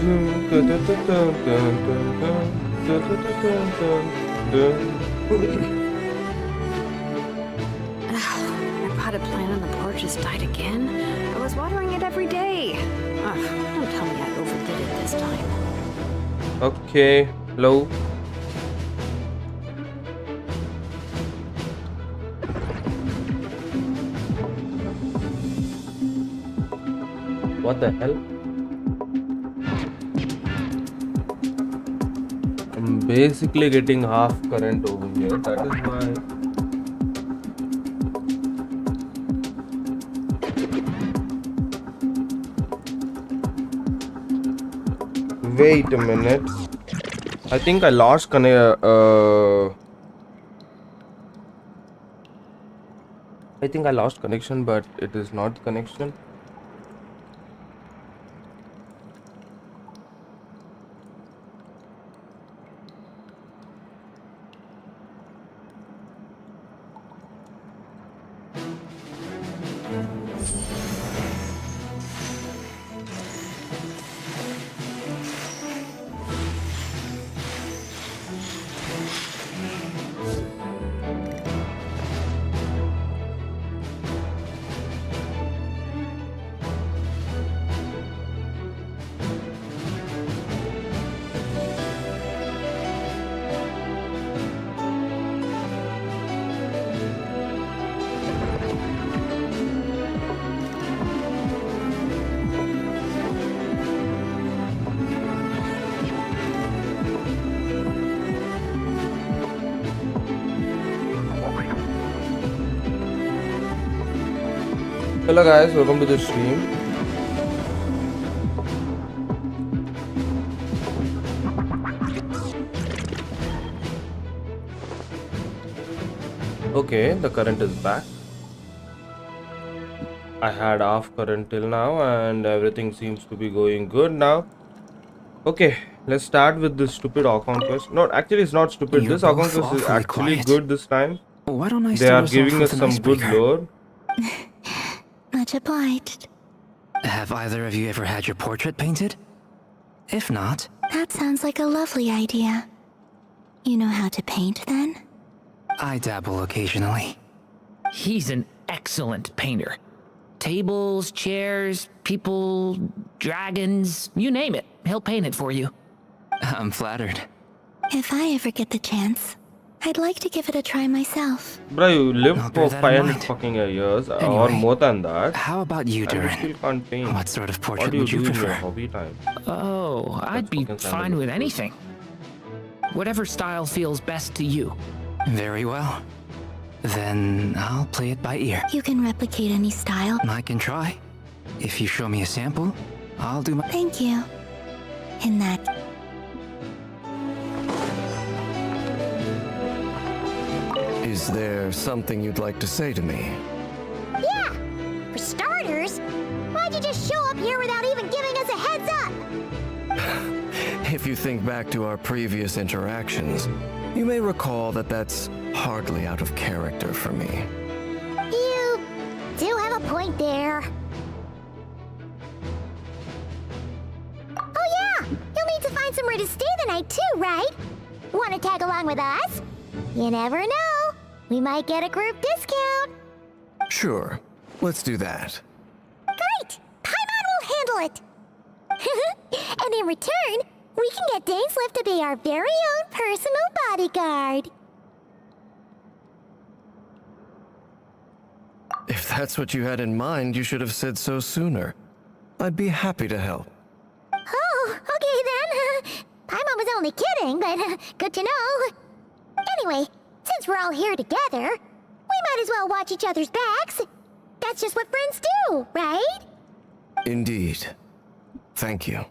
My potted plant on the porch has died again. I was watering it every day. Don't tell me I overdid it this time. Okay, hello. What the hell? I'm basically getting half current over here. That is why. Wait a minute. I think I lost I think I lost connection, but it is not connection. Hello guys, welcome to the stream. Okay, the current is back. I had off current till now and everything seems to be going good now. Okay, let's start with this stupid account quest. No, actually it's not stupid. This account quest is actually good this time. Why don't I They are giving us some good lore. Much obliged. Have either of you ever had your portrait painted? If not... That sounds like a lovely idea. You know how to paint, then? I dabble occasionally. He's an excellent painter. Tables, chairs, people, dragons, you name it. He'll paint it for you. I'm flattered. If I ever get the chance, I'd like to give it a try myself. Bro, you lived I'll for bear that in 500 mind. fucking years or Anyway, more than that. How about you, And you still Durin? can't paint. What sort of What portrait do you would you do in your prefer? hobby time? Oh, I'd be fucking fine sounded with good. anything. Whatever style feels best to you. Very well. Then I'll play it by ear. You can replicate any style. I can try. If you show me a sample, I'll do my... Thank you. In that... Is there something you'd like to say to me? Yeah! For starters, why'd you just show up here without even giving us a heads up? If you think back to our previous interactions, you may recall that that's hardly out of character for me. You do have a point there. Oh yeah! You'll need to find somewhere to stay the night too, right? Wanna tag along with us? You never know. We might get a group discount. Sure, let's do that. Great! Paimon will handle it! And in return, we can get Dainslift to be our very own personal bodyguard. If that's what you had in mind, you should have said so sooner. I'd be happy to help. Oh, okay then. Paimon was only kidding, but good to know. Anyway, since we're all here together, we might as well watch each other's backs. That's just what friends do, right? Indeed. Thank you.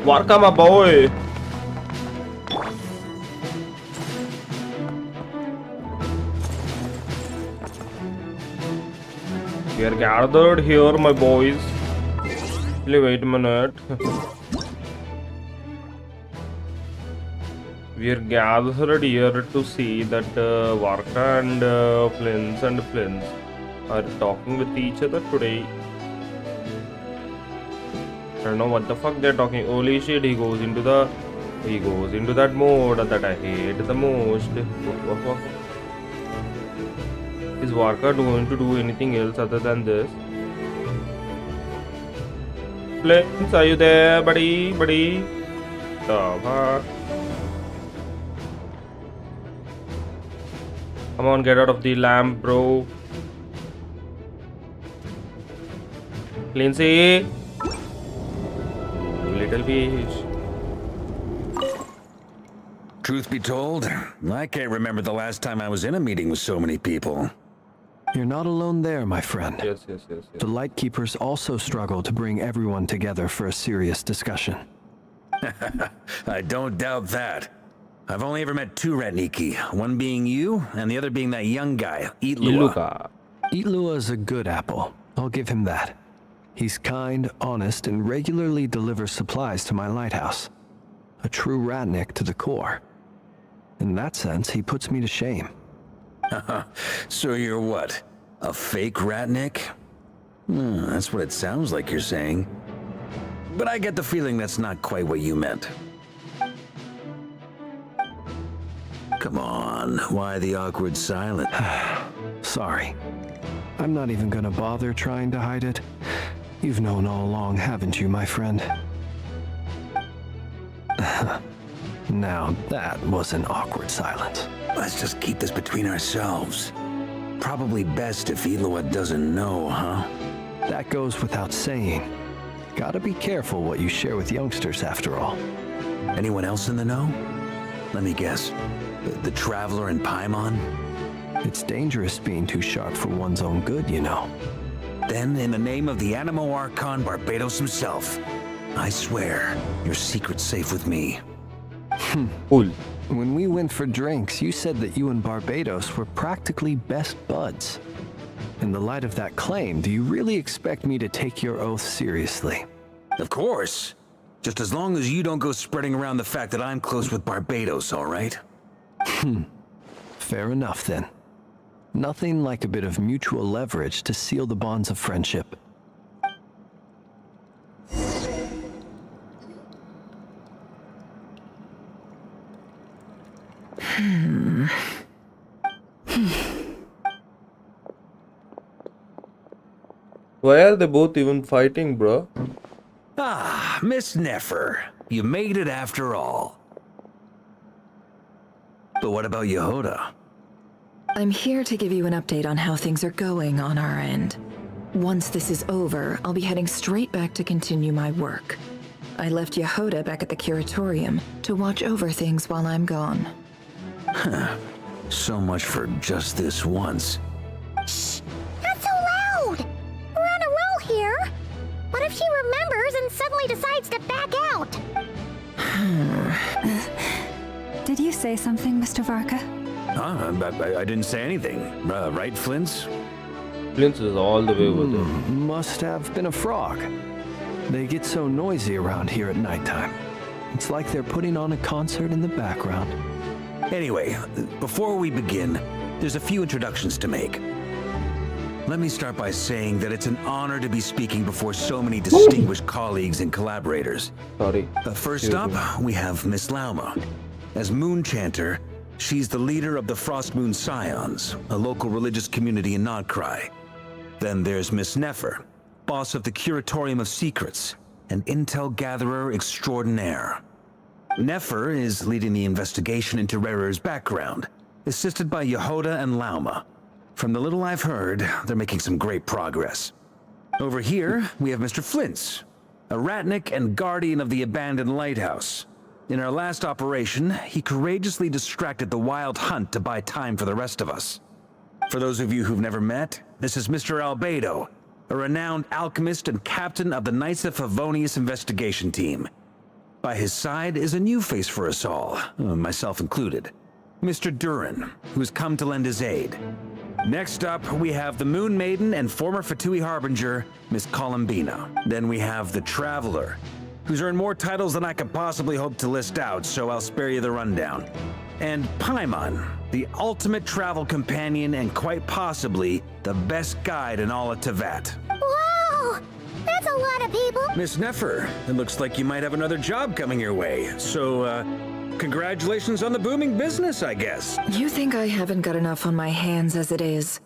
Welcome, my boy. We are gathered here, my boys. Please wait a minute. We are gathered here to see that Varka and Flins are talking with each other today. I don't know what the fuck they're talking. Holy shit, he goes into that mode that I hate the most. Is Varka going to do anything else other than this? Flint, are you there, buddy? The fuck? Come on, get out of the lamp, bro. Lindsay, little bitch. Truth be told, I can't remember the last time I was in a meeting with so many people. You're not alone there, my friend. Yes. The Lightkeepers also struggle to bring everyone together for a serious discussion. I don't doubt that. I've only ever met two Ratniki, one being you, and the other being that young guy, Itlua. Itlua is a good apple. I'll give him that. He's kind, honest, and regularly delivers supplies to my lighthouse. A true Ratnik to the core. In that sense, he puts me to shame. So you're what? A fake Ratnik? That's what it sounds like you're saying. But I get the feeling that's not quite what you meant. Come on, why the awkward silence? Sorry. I'm not even gonna bother trying to hide it. You've known all along, haven't you, my friend? Now, that was an awkward silence. Let's just keep this between ourselves. Probably best if Itlua doesn't know, huh? That goes without saying. Gotta be careful what you share with youngsters, after all. Anyone else in the know? Let me guess. The Traveler and Paimon? It's dangerous being too sharp for one's own good, you know. Then, in the name of the Animo Archon Barbados himself, I swear, your secret's safe with me. Cool. When we went for drinks, you said that you and Barbados were practically best buds. In the light of that claim, do you really expect me to take your oath seriously? Of course. Just as long as you don't go spreading around the fact that I'm close with Barbados, all right? Fair enough, then. Nothing like a bit of mutual leverage to seal the bonds of friendship. Why are they both even fighting, bro? Ah, Miss Nefer. You made it after all. But what about Yehoda? I'm here to give you an update on how things are going on our end. Once this is over, I'll be heading straight back to continue my work. I left Yehoda back at the Curatorium to watch over things while I'm gone. So much for just this once. Shh! Not so loud! We're on a roll here! What if she remembers and suddenly decides to back out? Did you say something, Mr. Varka? I didn't say anything. Right, Flint's? Flint's is all the way over there. Must have been a frog. They get so noisy around here at nighttime. It's like they're putting on a concert in the background. Anyway, before we begin, there's a few introductions to make. Let me start by saying that it's an honor to be speaking before so many distinguished colleagues and collaborators. Sorry. First up, we have Miss Lauma. As Moon Chanter, she's the leader of the Frost Moon Scions, a local religious community in Nodcry. Then there's Miss Nefer, boss of the Curatorium of Secrets, an intel gatherer extraordinaire. Nefer is leading the investigation into Rarer's background, assisted by Yehoda and Lauma. From the little I've heard, they're making some great progress. Over here, we have Mr. Flint's, a Ratnik and guardian of the abandoned lighthouse. In our last operation, he courageously distracted the wild hunt to buy time for the rest of us. For those of you who've never met, this is Mr. Albedo, a renowned alchemist and captain of the Knights of Favonius investigation team. By his side is a new face for us all, myself included, Mr. Durin, who's come to lend his aid. Next up, we have the Moon Maiden and former Fatui Harbinger, Miss Columbina. Then we have the Traveler, who's earned more titles than I could possibly hope to list out, so I'll spare you the rundown. And Paimon, The ultimate travel companion and quite possibly the best guide in all of Tevat. Wow! That's a lot of people. Miss Nefer, it looks like you might have another job coming your way. So, congratulations on the booming business, I guess. You think I haven't got enough on my hands as it is?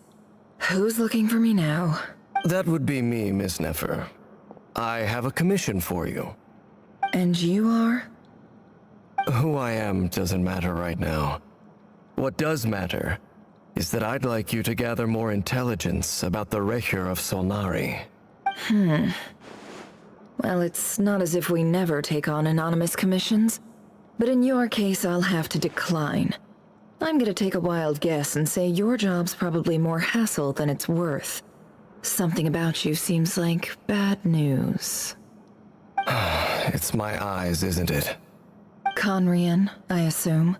Who's looking for me now? That would be me, Miss Nefer. I have a commission for you. And you are? Who I am doesn't matter right now. What does matter is that I'd like you to gather more intelligence about the Recher of Solnari. Well, it's not as if we never take on anonymous commissions. But in your case, I'll have to decline. I'm gonna take a wild guess and say your job's probably more hassle than it's worth. Something about you seems like bad news. It's my eyes, isn't it? Conrian, I assume.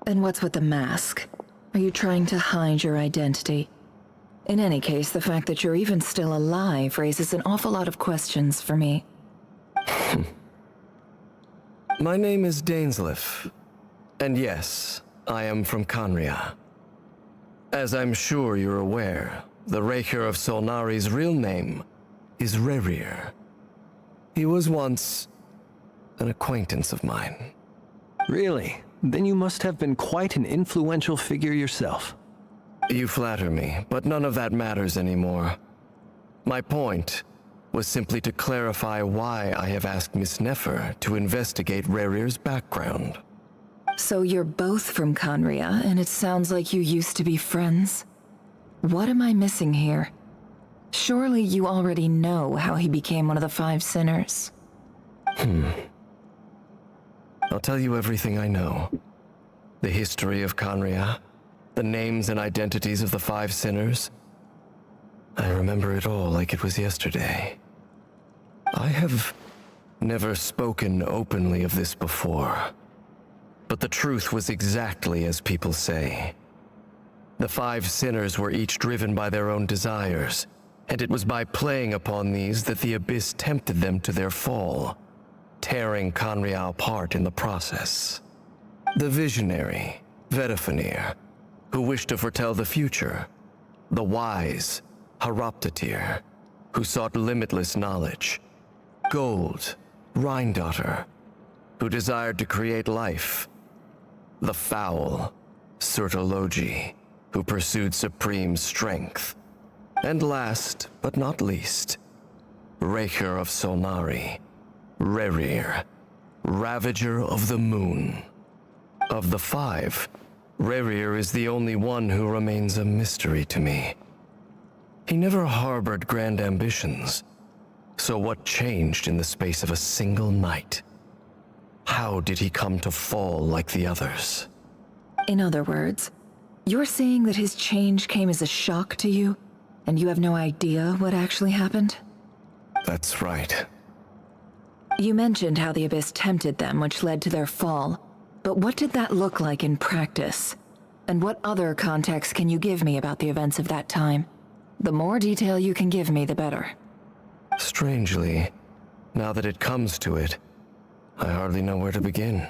And what's with the mask? Are you trying to hide your identity? In any case, the fact that you're even still alive raises an awful lot of questions for me. My name is Dainsleif. And yes, I am from Conria. As I'm sure you're aware, the Recher of Solnari's real name is Rerir. He was once an acquaintance of mine. Really? Then you must have been quite an influential figure yourself. You flatter me, but none of that matters anymore. My point was simply to clarify why I have asked Miss Nefer to investigate Rerir's background. So you're both from Conria, and it sounds like you used to be friends? What am I missing here? Surely you already know how he became one of the Five Sinners. I'll tell you everything I know. The history of Conria, the names and identities of the Five Sinners. I remember it all like it was yesterday. I have never spoken openly of this before, but the truth was exactly as people say. The Five Sinners were each driven by their own desires, and it was by playing upon these that the Abyss tempted them to their fall, tearing Conria apart in the process. The visionary, Vedifenir, who wished to foretell the future. The wise, Haroptatir, who sought limitless knowledge. Gold, Rhindaughter, who desired to create life. The foul, Sertologi, who pursued supreme strength. And last, but not least, Recher of Solnari, Rerir, Ravager of the Moon. Of the five, Rerir is the only one who remains a mystery to me. He never harbored grand ambitions, so what changed in the space of a single night? How did he come to fall like the others? In other words, you're saying that his change came as a shock to you, and you have no idea what actually happened? That's right. You mentioned how the Abyss tempted them, which led to their fall. But what did that look like in practice? And what other context can you give me about the events of that time? The more detail you can give me, the better. Strangely, now that it comes to it, I hardly know where to begin.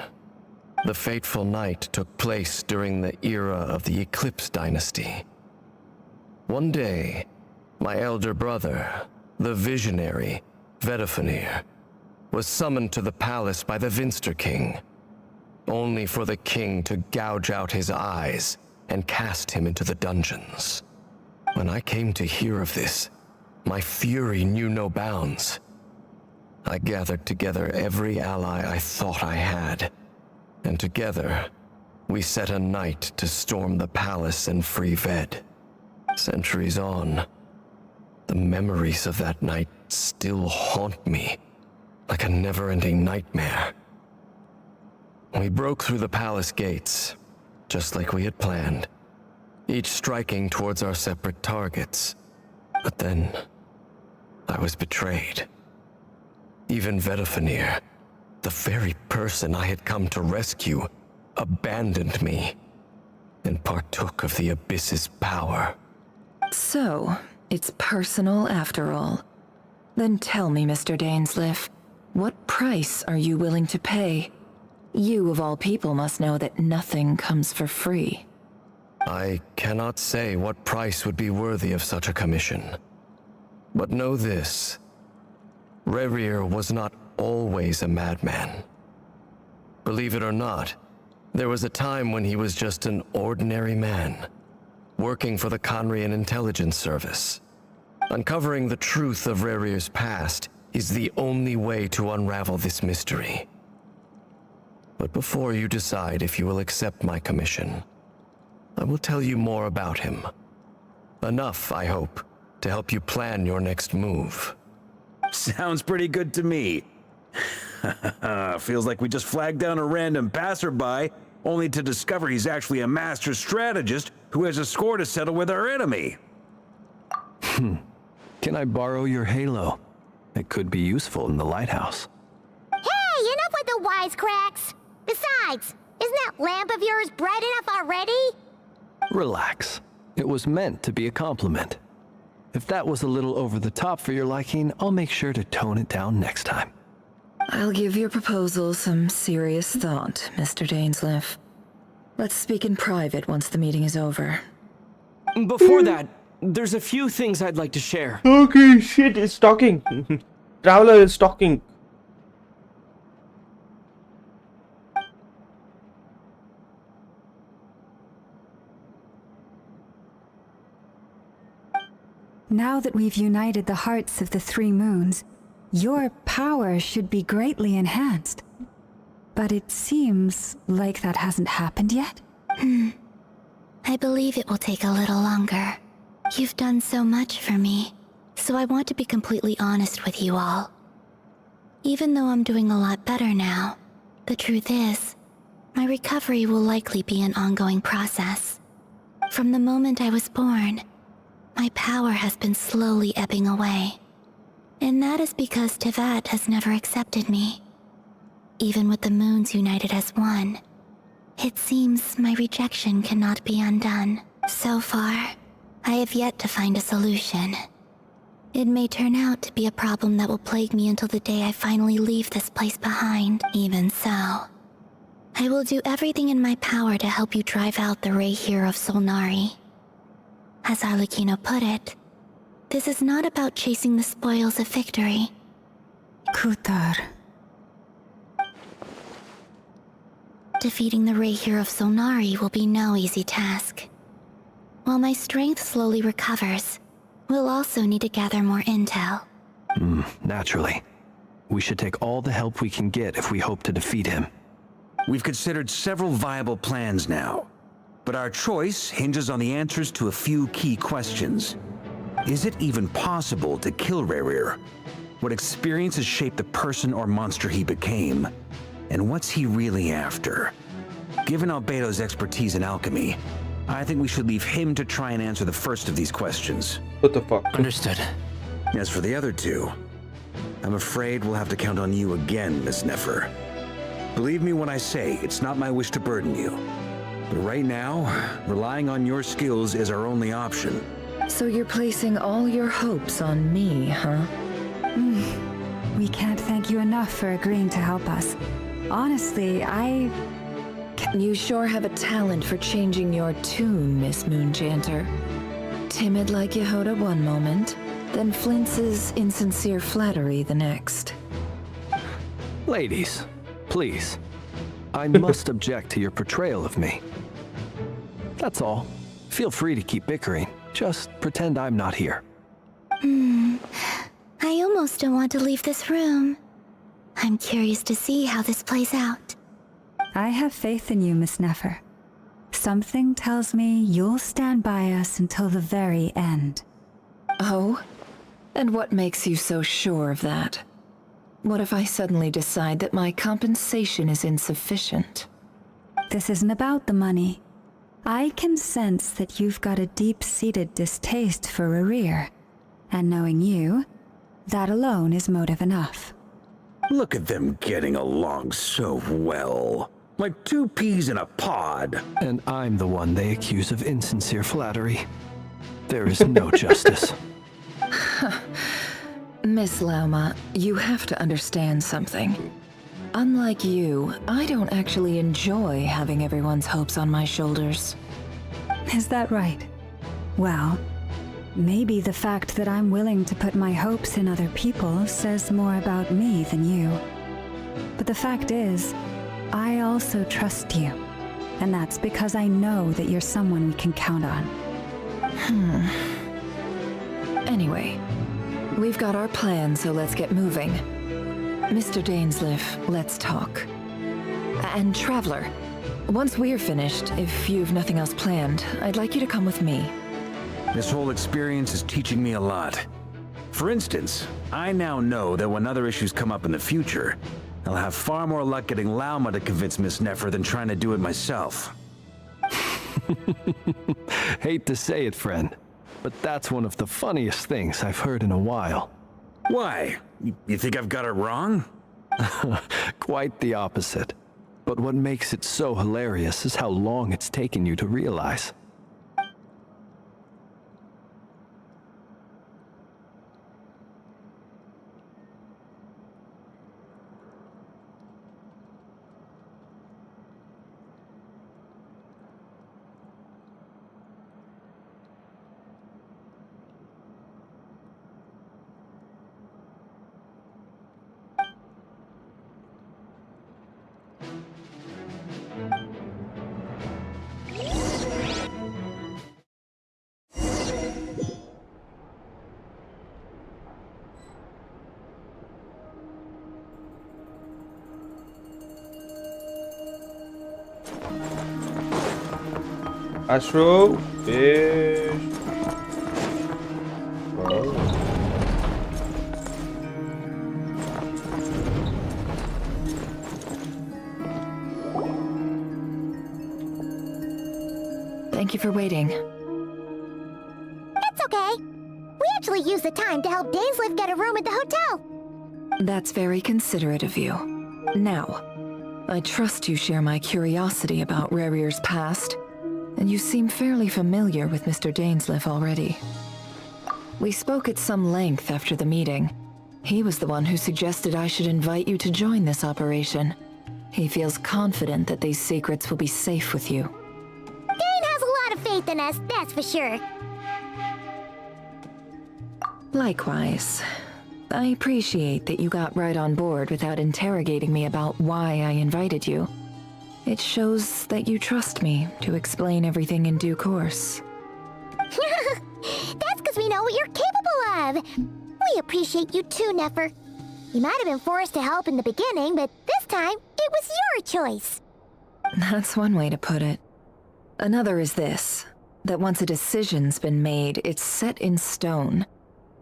The fateful night took place during the era of the Eclipse Dynasty. One day, my elder brother, the visionary, Vedifenir, was summoned to the palace by the Vinster King, only for the king to gouge out his eyes and cast him into the dungeons. When I came to hear of this, my fury knew no bounds. I gathered together every ally I thought I had, and together, we set a night to storm the palace and free Ved. Centuries on, the memories of that night still haunt me like a never-ending nightmare. We broke through the palace gates, just like we had planned, each striking towards our separate targets. But then, I was betrayed. Even Vedifenir, the very person I had come to rescue, abandoned me and partook of the Abyss's power. So, it's personal after all. Then tell me, Mr. Dainsleif, what price are you willing to pay? You, of all people, must know that nothing comes for free. I cannot say what price would be worthy of such a commission. But know this. Rerir was not always a madman. Believe it or not, there was a time when he was just an ordinary man, working for the Conrian Intelligence Service. Uncovering the truth of Rerir's past is the only way to unravel this mystery. But before you decide if you will accept my commission, I will tell you more about him. Enough, I hope, to help you plan your next move. Sounds pretty good to me. Feels like we just flagged down a random passerby, only to discover he's actually a master strategist who has a score to settle with our enemy. Can I borrow your halo? It could be useful in the lighthouse. Hey, enough with the wisecracks! Besides, isn't that lamp of yours bright enough already? Relax. It was meant to be a compliment. If that was a little over the top for your liking, I'll make sure to tone it down next time. I'll give your proposal some serious thought, Mr. Dainsleif. Let's speak in private once the meeting is over. Before that, there's a few things I'd like to share. Okay, shit, it's talking. Traveler is talking. Now that we've united the hearts of the three moons, your power should be greatly enhanced. But it seems like that hasn't happened yet? I believe it will take a little longer. You've done so much for me, so I want to be completely honest with you all. Even though I'm doing a lot better now, the truth is, my recovery will likely be an ongoing process. From the moment I was born, my power has been slowly ebbing away. And that is because Tevat has never accepted me. Even with the moons united as one, it seems my rejection cannot be undone. So far, I have yet to find a solution. It may turn out to be a problem that will plague me until the day I finally leave this place behind. Even so, I will do everything in my power to help you drive out the Rerir of Solnari. As Arlecchino put it, this is not about chasing the spoils of victory. Kutar. Defeating the Rerir of Solnari will be no easy task. While my strength slowly recovers, we'll also need to gather more intel. Naturally. We should take all the help we can get if we hope to defeat him. We've considered several viable plans now, but our choice hinges on the answers to a few key questions. Is it even possible to kill Rerir? What experiences shaped the person or monster he became? And what's he really after? Given Albedo's expertise in alchemy, I think we should leave him to try and answer the first of these questions. What the fuck? Understood. As for the other two, I'm afraid we'll have to count on you again, Miss Nefer. Believe me when I say it's not my wish to burden you. But right now, relying on your skills is our only option. So you're placing all your hopes on me, huh? We can't thank you enough for agreeing to help us. Honestly, You sure have a talent for changing your tune, Miss Moonchanter. Timid like Yehoda one moment, then flinches insincere flattery the next. Ladies, please. I must object to your portrayal of me. That's all. Feel free to keep bickering. Just pretend I'm not here. I almost don't want to leave this room. I'm curious to see how this plays out. I have faith in you, Miss Nefer. Something tells me you'll stand by us until the very end. Oh? And what makes you so sure of that? What if I suddenly decide that my compensation is insufficient? This isn't about the money. I can sense that you've got a deep-seated distaste for Rerir. And knowing you, that alone is motive enough. Look at them getting along so well. Like two peas in a pod. And I'm the one they accuse of insincere flattery. There is no justice. Miss Lauma, you have to understand something. Unlike you, I don't actually enjoy having everyone's hopes on my shoulders. Is that right? Well, maybe the fact that I'm willing to put my hopes in other people says more about me than you. But the fact is, I also trust you. And that's because I know that you're someone we can count on. Anyway, we've got our plan, so let's get moving. Mr. Dainsleif, let's talk. And Traveler, once we're finished, if you've nothing else planned, I'd like you to come with me. This whole experience is teaching me a lot. For instance, I now know that when other issues come up in the future, I'll have far more luck getting Lauma to convince Miss Nefer than trying to do it myself. Hate to say it, friend, but that's one of the funniest things I've heard in a while. Why? You think I've got it wrong? Quite the opposite. But what makes it so hilarious is how long it's taken you to realize. Astro fish. Oh. Thank you for waiting. It's okay. We actually used the time to help Dainsleif get a room at the hotel. That's very considerate of you. Now, I trust you share my curiosity about Rerir's past, and you seem fairly familiar with Mr. Dainsleif already. We spoke at some length after the meeting. He was the one who suggested I should invite you to join this operation. He feels confident that these secrets will be safe with you. Dane has a lot of faith in us, that's for sure. Likewise. I appreciate that you got right on board without interrogating me about why I invited you. It shows that you trust me to explain everything in due course. That's because we know what you're capable of. We appreciate you too, Nefer. You might have been forced to help in the beginning, but this time, it was your choice. That's one way to put it. Another is this, that once a decision's been made, it's set in stone.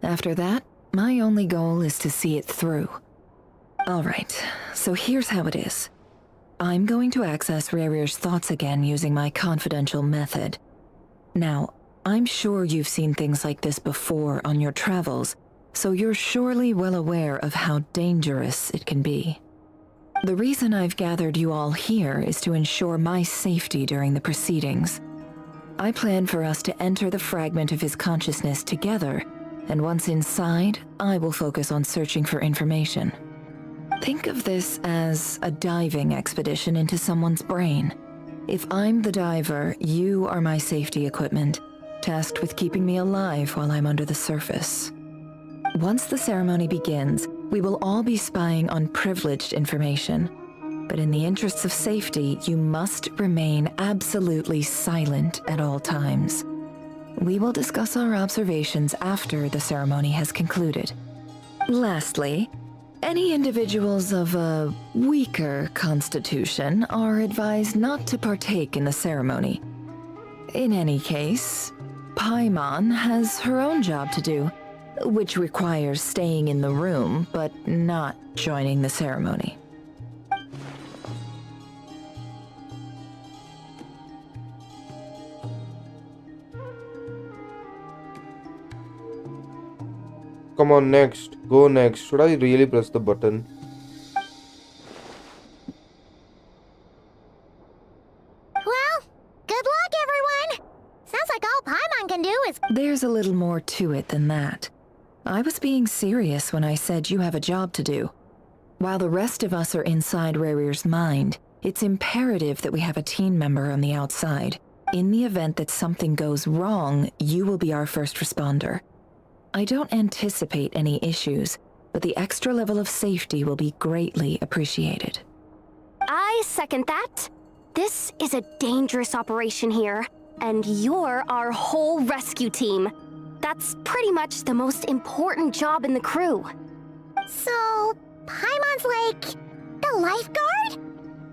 After that, my only goal is to see it through. Alright, so here's how it is. I'm going to access Rerir's thoughts again using my confidential method. Now, I'm sure you've seen things like this before on your travels, so you're surely well aware of how dangerous it can be. The reason I've gathered you all here is to ensure my safety during the proceedings. I plan for us to enter the fragment of his consciousness together, and once inside, I will focus on searching for information. Think of this as a diving expedition into someone's brain. If I'm the diver, you are my safety equipment, tasked with keeping me alive while I'm under the surface. Once the ceremony begins, we will all be spying on privileged information. But in the interests of safety, you must remain absolutely silent at all times. We will discuss our observations after the ceremony has concluded. Lastly, any individuals of a weaker constitution are advised not to partake in the ceremony. In any case, Paimon has her own job to do, which requires staying in the room but not joining the ceremony. Come on, next. Go next. Should I really press the button? Well, good luck, everyone! Sounds like all Paimon can do is... There's a little more to it than that. I was being serious when I said you have a job to do. While the rest of us are inside Rerir's mind, it's imperative that we have a team member on the outside. In the event that something goes wrong, you will be our first responder. I don't anticipate any issues, but the extra level of safety will be greatly appreciated. I second that. This is a dangerous operation here, and you're our whole rescue team. That's pretty much the most important job in the crew. So, Paimon's like the lifeguard?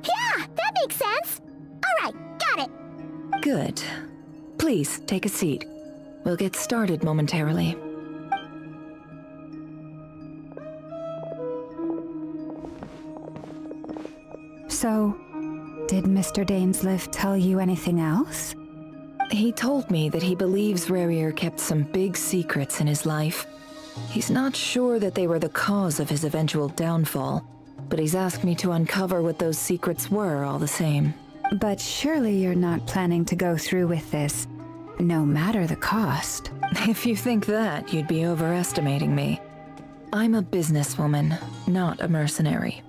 Yeah, that makes sense. All right, got it. Good. Please, take a seat. We'll get started momentarily. So, did Mr. Dainsleif tell you anything else? He told me that he believes Rarier kept some big secrets in his life. He's not sure that they were the cause of his eventual downfall, but he's asked me to uncover what those secrets were all the same. But surely you're not planning to go through with this, no matter the cost. If you think that, you'd be overestimating me. I'm a businesswoman, not a mercenary.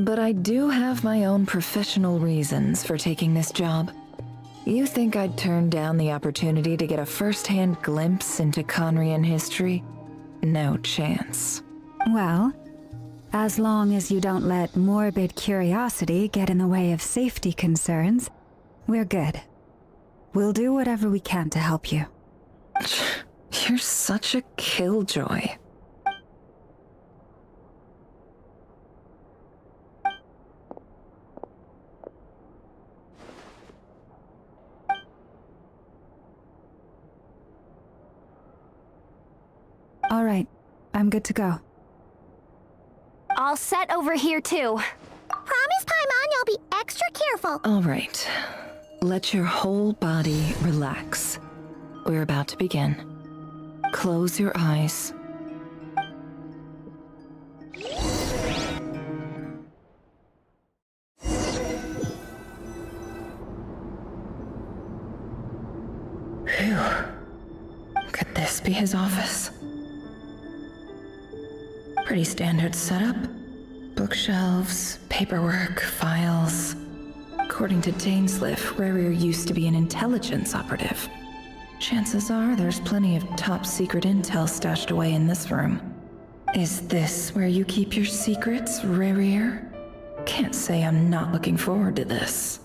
But I do have my own professional reasons for taking this job. You think I'd turn down the opportunity to get a first-hand glimpse into Conrian history? No chance. Well, as long as you don't let morbid curiosity get in the way of safety concerns, we're good. We'll do whatever we can to help you. You're such a killjoy. All right, I'm good to go. All set over here, too. Promise, Paimon, you'll be extra careful. All right. Let your whole body relax. We're about to begin. Close your eyes. Phew. Could this be his office? Pretty standard setup. Bookshelves, paperwork, files. According to Dainsleif, Rarier used to be an intelligence operative. Chances are there's plenty of top secret intel stashed away in this room. Is this where you keep your secrets, Rarier? Can't say I'm not looking forward to this.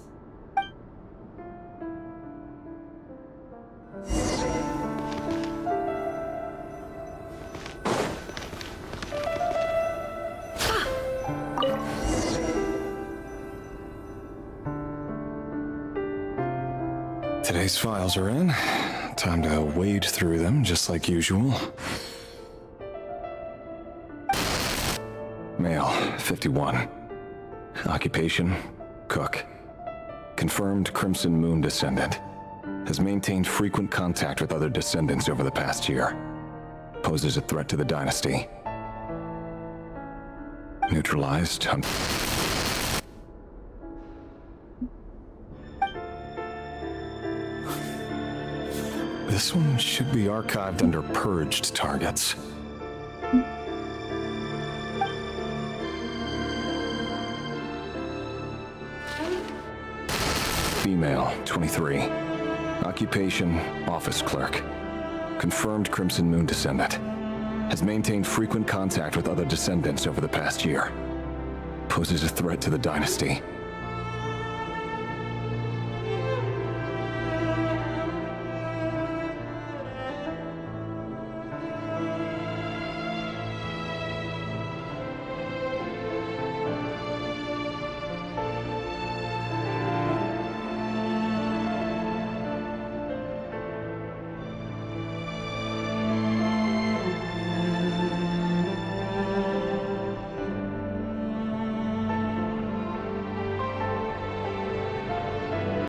Today's files are in. Time to wade through them, just like usual. Male, 51. Occupation, cook. Confirmed Crimson Moon descendant. Has maintained frequent contact with other descendants over the past year. Poses a threat to the dynasty. Neutralized. This one should be archived under purged targets. Female, 23. Occupation, office clerk. Confirmed Crimson Moon descendant. Has maintained frequent contact with other descendants over the past year. Poses a threat to the dynasty.